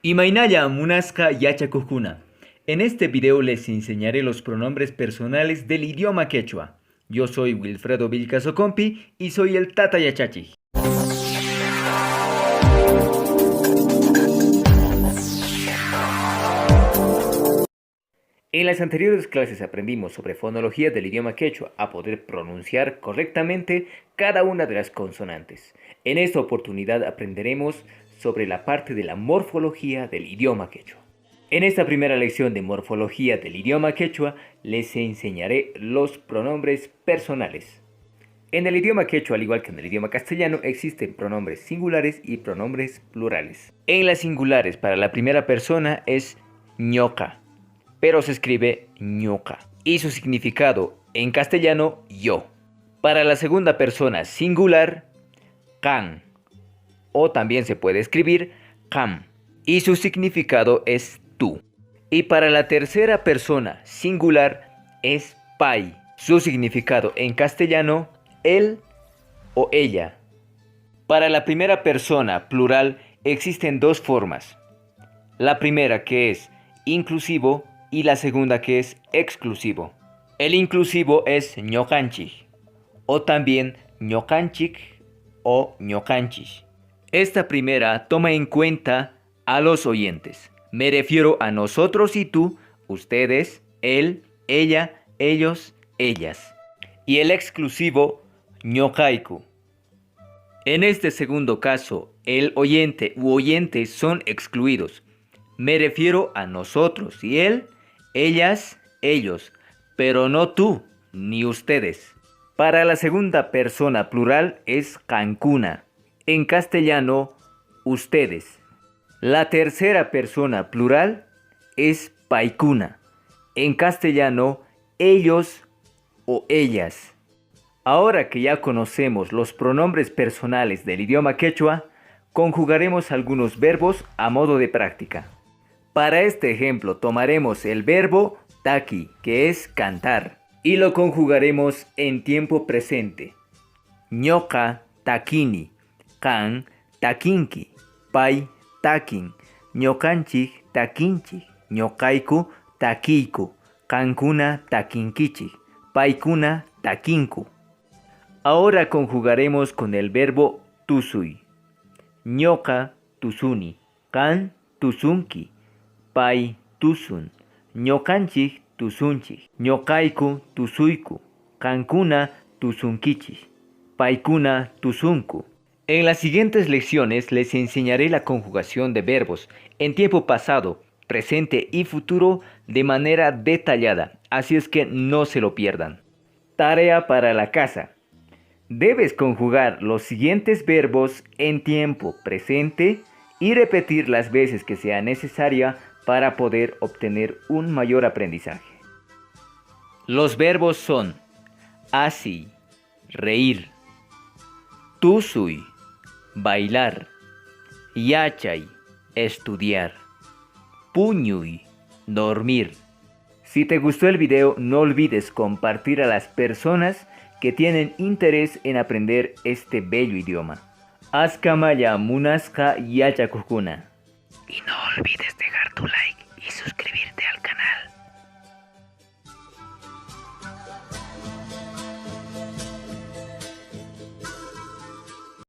Imainaya Munasca Yachakukuna. En este video les enseñaré los pronombres personales del idioma quechua. Yo soy Wilfredo Vilcaso Compi y soy el Tata Yachachi. En las anteriores clases aprendimos sobre fonología del idioma quechua, a poder pronunciar correctamente cada una de las consonantes. En esta oportunidad aprenderemos sobre la parte de la morfología del idioma quechua. En esta primera lección de morfología del idioma quechua les enseñaré los pronombres personales. En el idioma quechua, al igual que en el idioma castellano, existen pronombres singulares y pronombres plurales. En las singulares, para la primera persona es ñoca, pero se escribe ñoca, y su significado en castellano, yo. Para la segunda persona singular, can, o también se puede escribir cam, y su significado es tú. Y para la tercera persona singular es pai, su significado en castellano, él o ella. Para la primera persona plural existen dos formas. La primera, que es inclusivo, y la segunda, que es exclusivo. El inclusivo es ñocanchik, o también ñocanchik o ñocanchis. Esta primera toma en cuenta a los oyentes. Me refiero a nosotros y tú, ustedes, él, ella, ellos, ellas. Y el exclusivo, ñocaiku. En este segundo caso, el oyente u oyentes son excluidos. Me refiero a nosotros y él, ellas, ellos, pero no tú ni ustedes. Para la segunda persona plural es cancuna. En castellano, ustedes. La tercera persona plural es paicuna. En castellano, ellos o ellas. Ahora que ya conocemos los pronombres personales del idioma quechua, conjugaremos algunos verbos a modo de práctica. Para este ejemplo tomaremos el verbo taki, que es cantar, y lo conjugaremos en tiempo presente. Ñoca takini, can takinki, pai takin, ñocanchik takinchik, ñocaiku takiku, cancuna takinkichik, paikuna takinku. Ahora conjugaremos con el verbo tusui. Ñoca tusuni, can tusunki, pai tusun, ñocanchik tusunchik, ñocaiku tusuiku, cancuna tusunkichik, paikuna tusunku. En las siguientes lecciones les enseñaré la conjugación de verbos en tiempo pasado, presente y futuro de manera detallada, así es que no se lo pierdan. Tarea para la casa. Debes conjugar los siguientes verbos en tiempo presente y repetir las veces que sea necesaria para poder obtener un mayor aprendizaje. Los verbos son así, reír, tusui, bailar, yachay, estudiar, puñuy, dormir. Si te gustó el video, no olvides compartir a las personas que tienen interés en aprender este bello idioma. Askamaya Munasca Yachakukuna. Y no olvides dejar tu like y suscribirte.